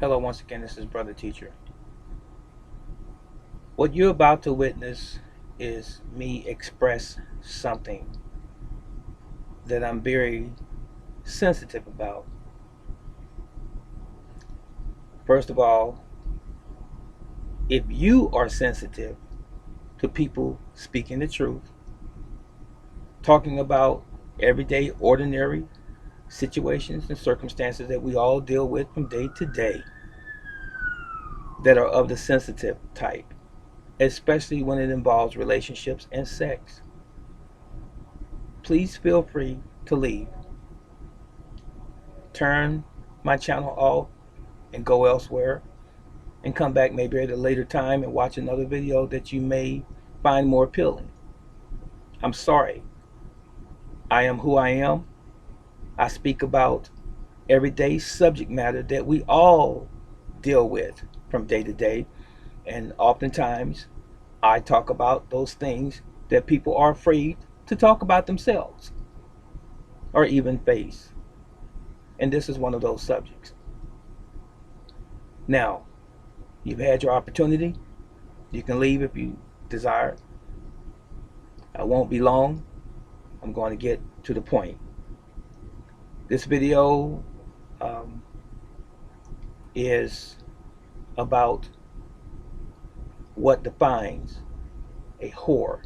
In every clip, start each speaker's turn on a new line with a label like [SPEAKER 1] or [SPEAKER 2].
[SPEAKER 1] Hello, once again, this is Brother Teacher. What you're about to witness is me express something that I'm very sensitive about. First of all, if you are sensitive to people speaking the truth, talking about everyday, ordinary situations and circumstances that we all deal with from day to day that are of the sensitive type, especially when it involves relationships and sex, please feel free to leave. Turn my channel off and go elsewhere and come back maybe at a later time and watch another video that you may find more appealing. I'm sorry. I am who I am. I speak about everyday subject matter that we all deal with from day to day, and oftentimes I talk about those things that people are afraid to talk about themselves or even face. And this is one of those subjects. Now, you've had your opportunity. You can leave if you desire. I won't be long. I'm going to get to the point. This video is about what defines a whore.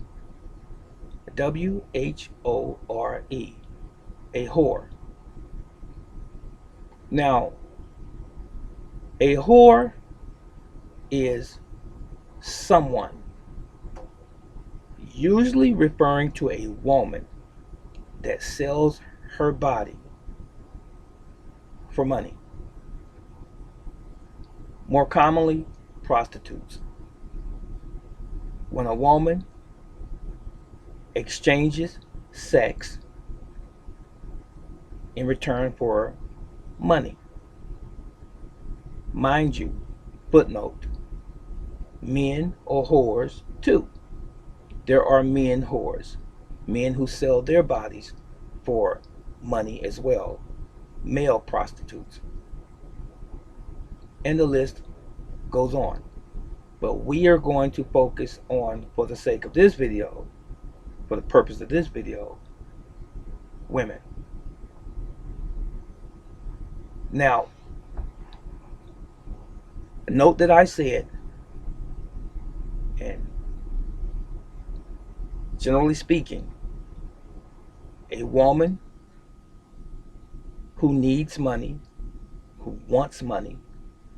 [SPEAKER 1] W-H-O-R-E. A whore. Now, a whore is someone, usually referring to a woman, that sells her body for money. More commonly, prostitutes. When a woman exchanges sex in return for money. Mind you, footnote, men are whores too. There are men whores, men who sell their bodies for money as well, male prostitutes. And the list goes on. But we are going to focus on, for the sake of this video, for the purpose of this video, women. Now, note that I said, and generally speaking, a woman who needs money, who wants money,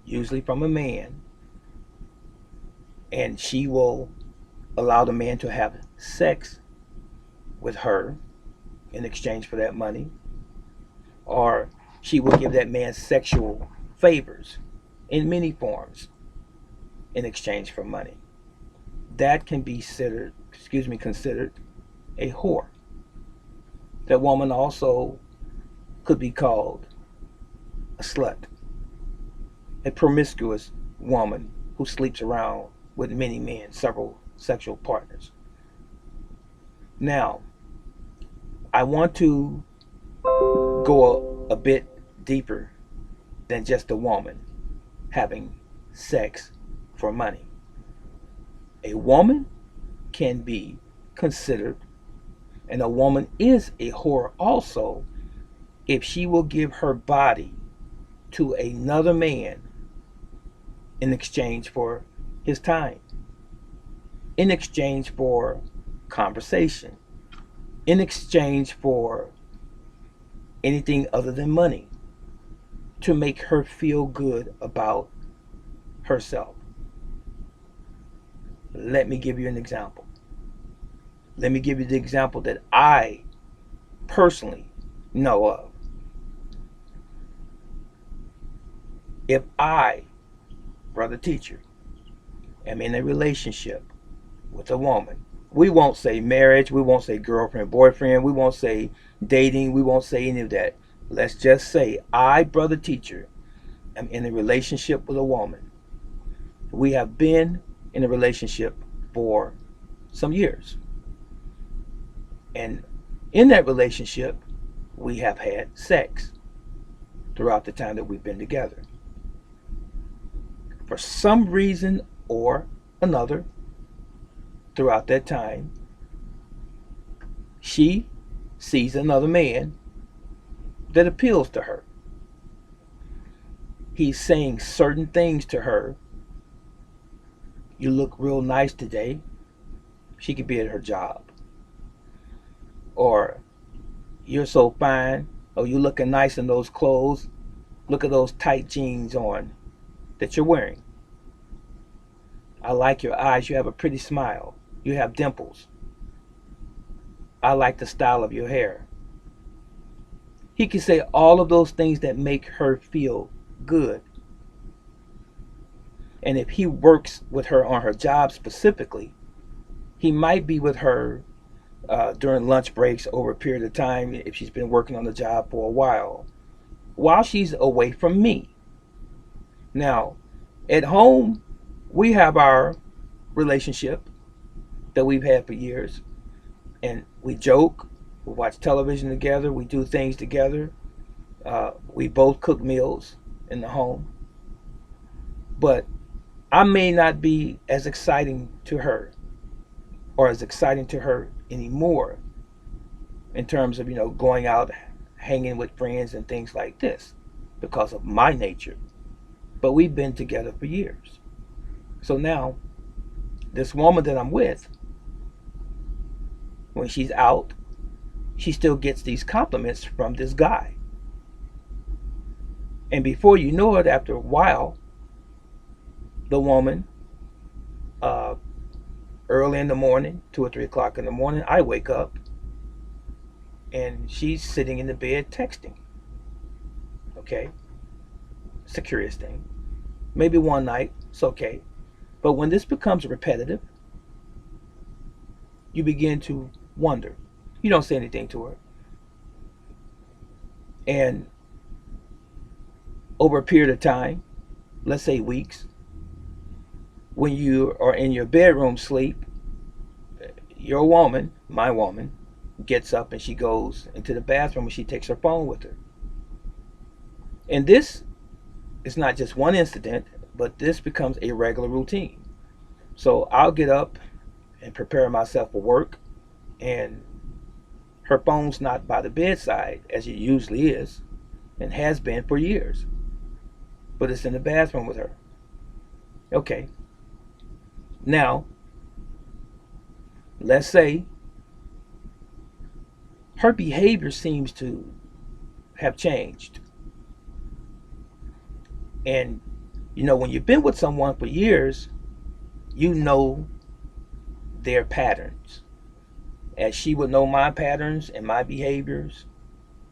[SPEAKER 1] usually from a man, and she will allow the man to have sex with her in exchange for that money, or she will give that man sexual favors in many forms in exchange for money. That can be considered a whore. That woman also could be called a slut, a promiscuous woman who sleeps around with many men, several sexual partners. Now, I want to go a bit deeper than just a woman having sex for money. A woman can be considered, and a woman is a whore also, if she will give her body to another man in exchange for his time, in exchange for conversation, in exchange for anything other than money, to make her feel good about herself. Let me give you an example. Let me give you the example that I personally know of. If I, brother teacher, am in a relationship with a woman, we won't say marriage, we won't say girlfriend, boyfriend, we won't say dating, we won't say any of that. Let's just say I, brother teacher, am in a relationship with a woman. We have been in a relationship for some years. And in that relationship, we have had sex throughout the time that we've been together. For some reason or another, throughout that time, she sees another man that appeals to her. He's saying certain things to her. You look real nice today. She could be at her job. Or, you're so fine. Oh, you looking nice in those clothes. Look at those tight jeans on that you're wearing. I like your eyes. You have a pretty smile. You have dimples. I like the style of your hair. He can say all of those things that make her feel good. And if he works with her on her job specifically, he might be with her during lunch breaks over a period of time if she's been working on the job for a while she's away from me. Now, at home, we have our relationship that we've had for years, and we joke, we watch television together, we do things together, we both cook meals in the home. But I may not be as exciting to her or as exciting to her anymore in terms of, going out, hanging with friends and things like this because of my nature. But we've been together for years. So now, this woman that I'm with, when she's out, she still gets these compliments from this guy. And before you know it, after a while, the woman, uh, early in the morning, 2 or 3 o'clock in the morning, I wake up and she's sitting in the bed texting. Okay? It's a curious thing. Maybe one night, it's okay. But when this becomes repetitive, you begin to wonder. You don't say anything to her. And over a period of time, let's say weeks, when you are in your bedroom sleep, your woman, my woman, gets up and she goes into the bathroom and she takes her phone with her. And this is not just one incident, but this becomes a regular routine. So I'll get up and prepare myself for work, and her phone's not by the bedside as it usually is and has been for years, but it's in the bathroom with her. Okay, now let's say her behavior seems to have changed. And when you've been with someone for years, you know their patterns. As she would know my patterns and my behaviors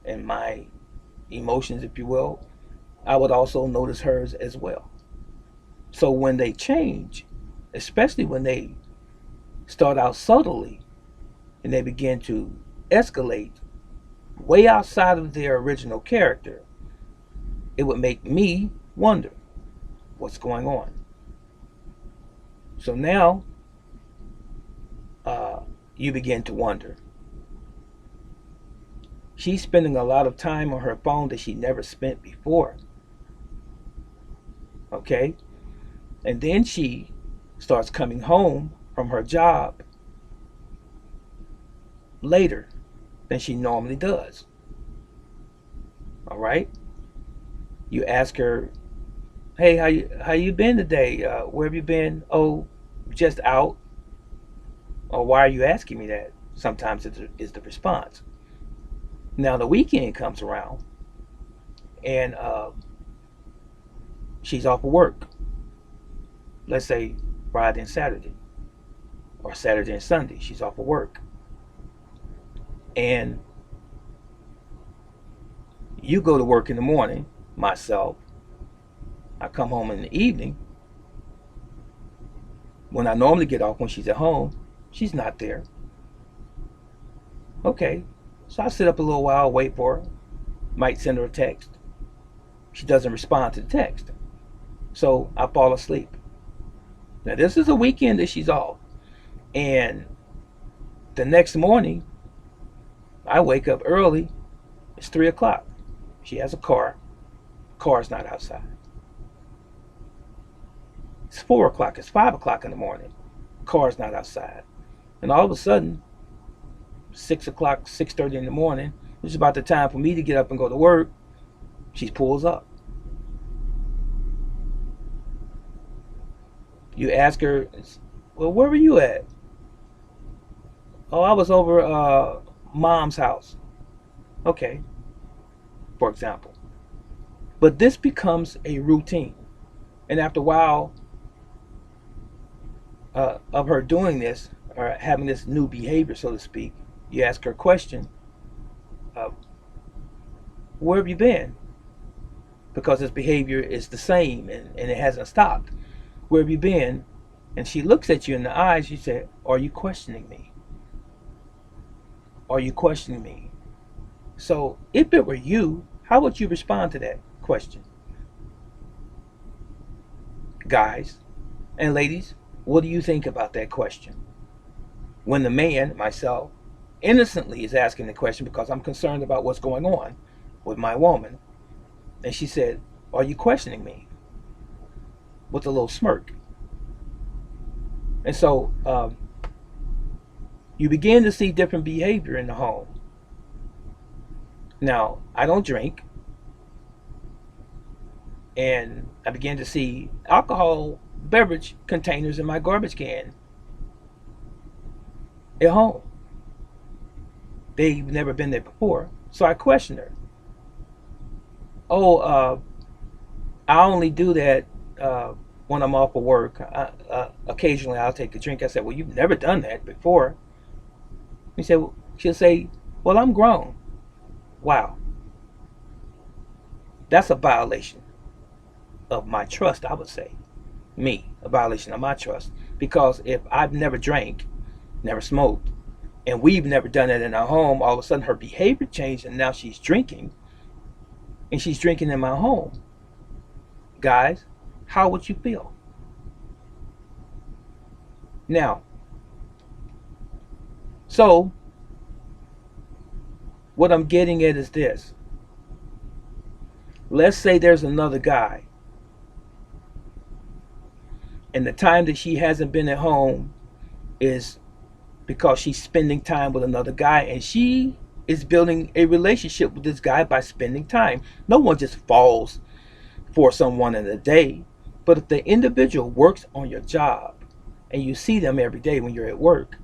[SPEAKER 1] and my emotions, if you will, I would also notice hers as well. So when they change, especially when they start out subtly and they begin to escalate way outside of their original character, it would make me wonder what's going on. So now you begin to wonder. She's spending a lot of time on her phone that she never spent before. Okay? And then she starts coming home from her job later than she normally does. All right? You ask her, "Hey, how you been today? Where have you been?" "Oh, just out." Or, "Why are you asking me that?" Sometimes is the response. Now the weekend comes around, and she's off of work. Let's say Friday and Saturday, or Saturday and Sunday. She's off of work, and you go to work in the morning. Myself, I come home in the evening. When I normally get off when she's at home, she's not there. Okay, so I sit up a little while, wait for her, might send her a text. She doesn't respond to the text, so I fall asleep. Now this is a weekend that she's off, and the next morning I wake up early. It's 3 o'clock. She has a car. Car's not outside. It's 4 o'clock. It's 5 o'clock in the morning. Car's not outside. And all of a sudden, 6 o'clock, 6:30 in the morning, it's about the time for me to get up and go to work. She pulls up. You ask her, well, where were you at? Oh, I was over mom's house. Okay, for example. But this becomes a routine. And after a while of her doing this, or having this new behavior, so to speak, you ask her a question, uh, where have you been? Because this behavior is the same and it hasn't stopped. Where have you been? And she looks at you in the eyes. She said, are you questioning me? Are you questioning me? So if it were you, how would you respond to that question? Guys and ladies, what do you think about that question? When the man, myself, innocently is asking the question because I'm concerned about what's going on with my woman, and she said, are you questioning me? With a little smirk. And so you begin to see different behavior in the home. Now, I don't drink, and I began to see alcohol beverage containers in my garbage can at home. They've never been there before. So I questioned her. Oh, I only do that when I'm off of work. Occasionally I'll take a drink. I said, well, you've never done that before. He said, she'll say, well, I'm grown. Wow. That's a violation of my trust, I would say. Me, a violation of my trust. Because if I've never drank, never smoked, and we've never done it in our home, all of a sudden her behavior changed and now she's drinking, and she's drinking in my home. Guys, how would you feel? Now, so what I'm getting at is this. Let's say there's another guy, and the time that she hasn't been at home is because she's spending time with another guy, and she is building a relationship with this guy by spending time. No one just falls for someone in a day. But if the individual works on your job and you see them every day when you're at work,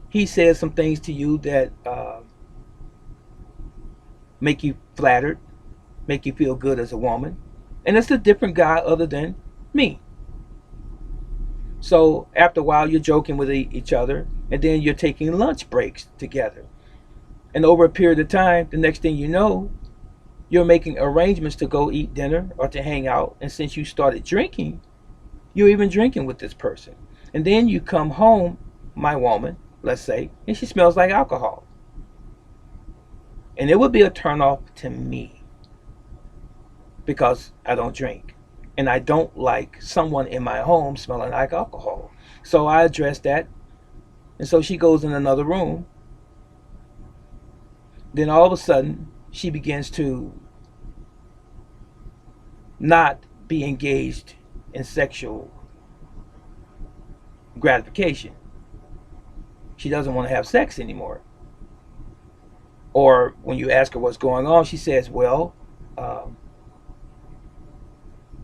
[SPEAKER 1] he says some things to you that make you flattered, make you feel good as a woman, and it's a different guy other than me. So after a while, you're joking with each other, and then you're taking lunch breaks together. And over a period of time, the next thing you know, you're making arrangements to go eat dinner or to hang out. And since you started drinking, you're even drinking with this person. And then you come home, my woman, let's say, and she smells like alcohol. And it would be a turnoff to me because I don't drink. And I don't like someone in my home smelling like alcohol. So I address that. And so she goes in another room. Then all of a sudden, she begins to not be engaged in sexual gratification. She doesn't want to have sex anymore. Or when you ask her what's going on, she says, well,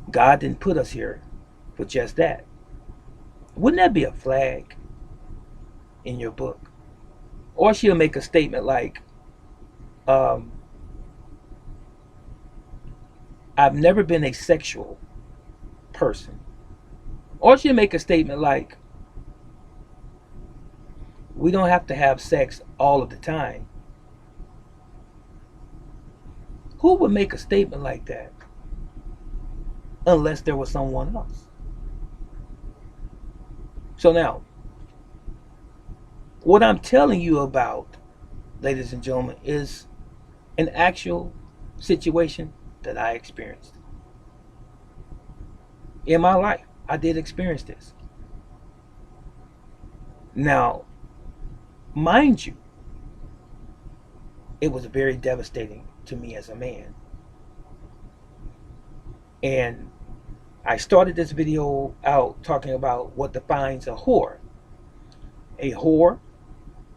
[SPEAKER 1] God didn't put us here for just that. Wouldn't that be a flag in your book? Or she'll make a statement like, I've never been a sexual person. Or she'll make a statement like, we don't have to have sex all of the time. Who would make a statement like that unless there was someone else? So now, what I'm telling you about, ladies and gentlemen, is an actual situation that I experienced. In my life, I did experience this. Now, mind you, it was very devastating to me as a man. And I started this video out talking about what defines a whore. A whore,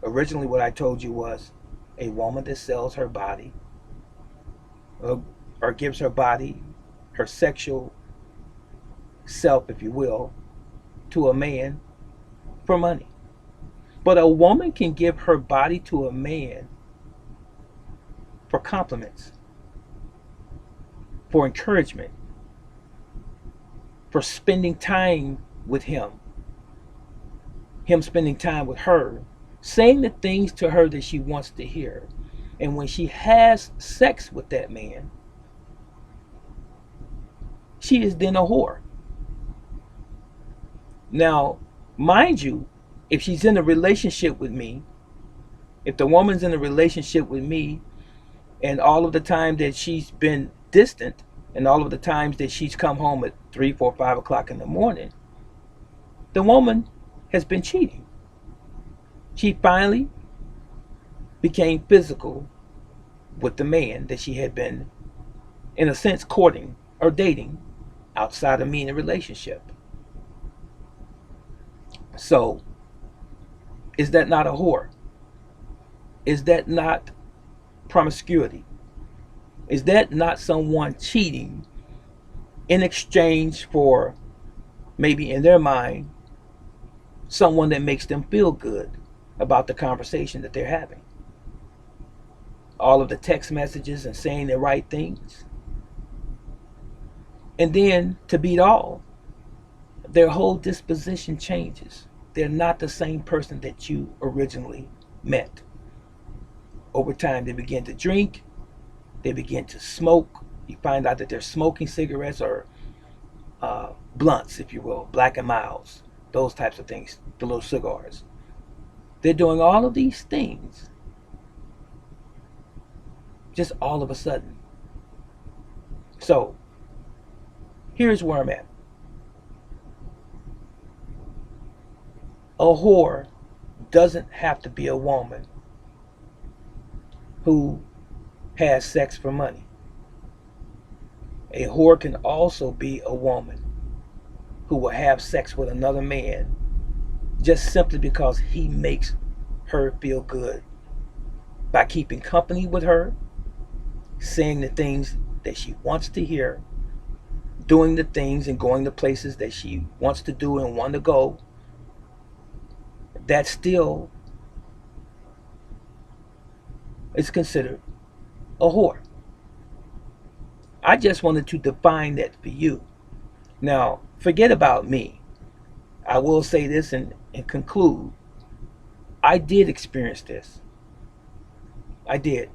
[SPEAKER 1] originally what I told you was a woman that sells her body or gives her body, her sexual self, if you will, to a man for money. But a woman can give her body to a man for compliments, for encouragement, for spending time with him spending time with her, saying the things to her that she wants to hear. And when she has sex with that man, she is then a whore. Now, mind you, if she's in a relationship with me, if the woman's in a relationship with me, and all of the time that she's been distant, and all of the times that she's come home at 3, 4, 5 o'clock in the morning, the woman has been cheating. She finally became physical with the man that she had been, in a sense, courting or dating outside of me in a relationship. So, is that not a whore? Is that not promiscuity? Is that not someone cheating in exchange for, maybe in their mind, someone that makes them feel good about the conversation that they're having? All of the text messages and saying the right things. And then, to beat all, their whole disposition changes. They're not the same person that you originally met. Over time, they begin to drink, they begin to smoke. You find out that they're smoking cigarettes or blunts, if you will, Black and Milds, those types of things, the little cigars. They're doing all of these things just all of a sudden. So, here's where I'm at. A whore doesn't have to be a woman who has sex for money. A whore can also be a woman who will have sex with another man just simply because he makes her feel good by keeping company with her, saying the things that she wants to hear, doing the things and going to places that she wants to do and want to go. That still is considered a whore. I just wanted to define that for you. Now, forget about me. I will say this and conclude. I did experience this. I did.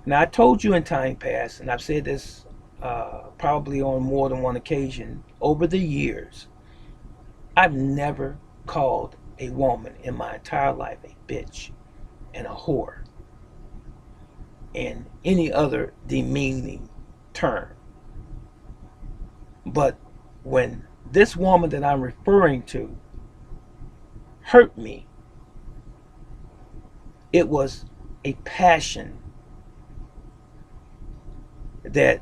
[SPEAKER 1] Now, I told you in time past, and I've said this probably on more than one occasion over the years, I've never called a woman in my entire life a bitch and a whore and any other demeaning term. But when this woman that I'm referring to hurt me, it was a passion that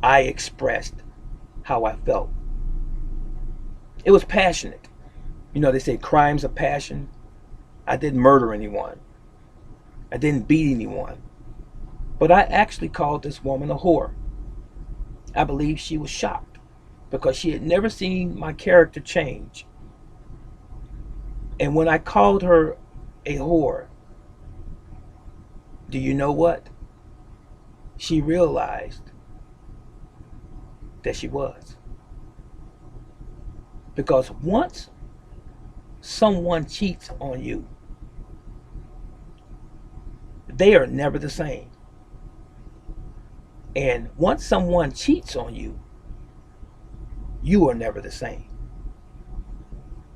[SPEAKER 1] I expressed how I felt. It was passionate. You know, they say crimes of passion. I didn't murder anyone. I didn't beat anyone. But I actually called this woman a whore. I believe she was shocked because she had never seen my character change. And when I called her a whore, do you know what? She realized that she was. Because once someone cheats on you, they are never the same. And once someone cheats on you, you are never the same.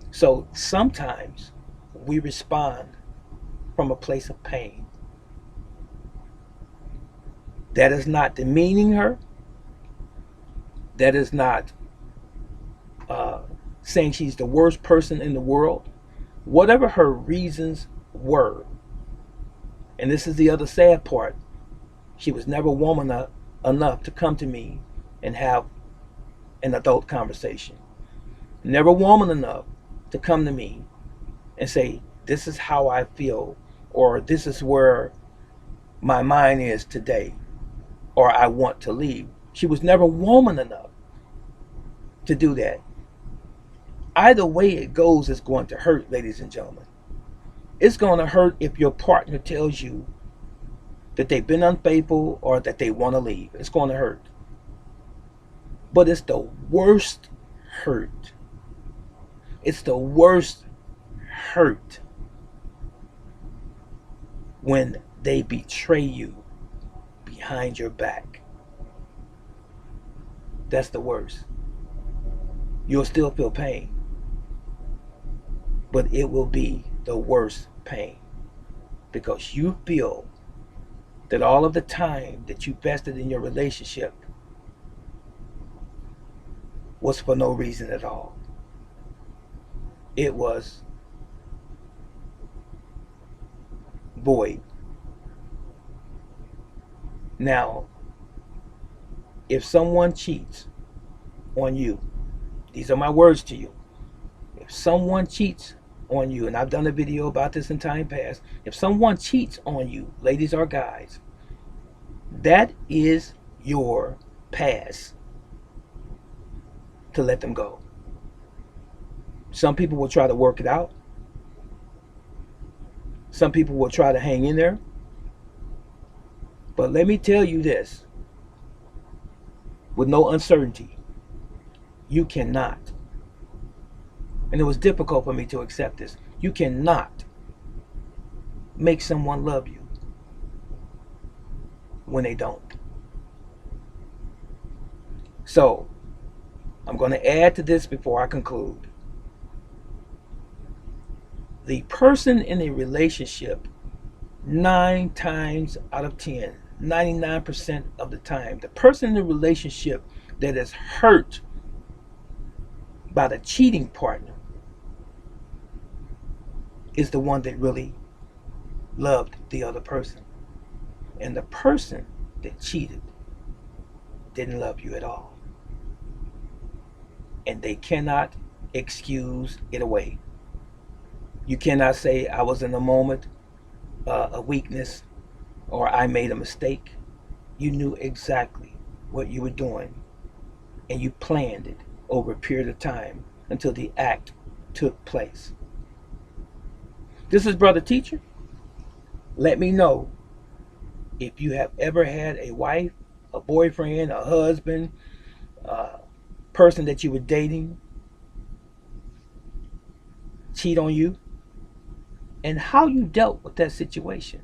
[SPEAKER 1] So sometimes we respond from a place of pain. That is not demeaning her. That is not saying she's the worst person in the world. Whatever her reasons were, and this is the other sad part, she was never woman enough to come to me and have an adult conversation. Never woman enough to come to me and say, this is how I feel, or this is where my mind is today, or I want to leave. She was never woman enough to do that. Either way it goes, it's going to hurt, ladies and gentlemen. It's going to hurt if your partner tells you that they've been unfaithful or that they want to leave. It's going to hurt. But it's the worst hurt. It's the worst hurt when they betray you behind your back. That's the worst. You'll still feel pain, but it will be the worst pain, because you feel that all of the time that you invested in your relationship was for no reason at all. It was void. Now, if someone cheats on you, these are my words to you. If someone cheats on you, and I've done a video about this in time past, if someone cheats on you, ladies or guys, that is your pass to let them go. Some people will try to work it out. Some people will try to hang in there. But let me tell you this, with no uncertainty, you cannot. And it was difficult for me to accept this. You cannot make someone love you when they don't. So, I'm going to add to this before I conclude. The person in a relationship, 9 times out of 10, 99% of the time, the person in the relationship that is hurt by the cheating partner is the one that really loved the other person. And the person that cheated didn't love you at all. And they cannot excuse it away. You cannot say, I was in a moment of weakness, or I made a mistake. You knew exactly what you were doing, and you planned it over a period of time until the act took place. This is Brother Teacher. Let me know if you have ever had a wife, a boyfriend, a husband, a person that you were dating cheat on you, and how you dealt with that situation.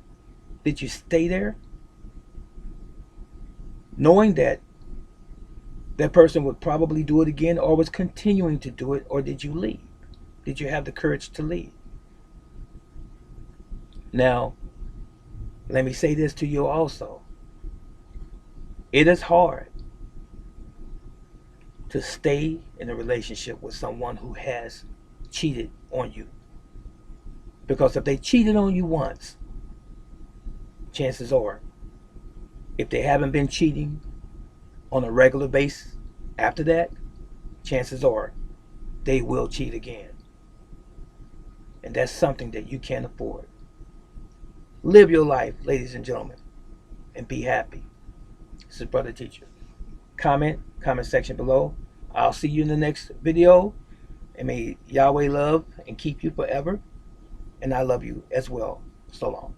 [SPEAKER 1] Did you stay there knowing that that person would probably do it again, or was continuing to do it, or did you leave? Did you have the courage to leave? Now, let me say this to you also. It is hard to stay in a relationship with someone who has cheated on you. Because if they cheated on you once, chances are, if they haven't been cheating on a regular basis after that, chances are they will cheat again. And that's something that you can't afford. Live your life, ladies and gentlemen, and be happy. This is Brother Teacher. Comment section below. I'll see you in the next video. And may Yahweh love and keep you forever. And I love you as well. So long.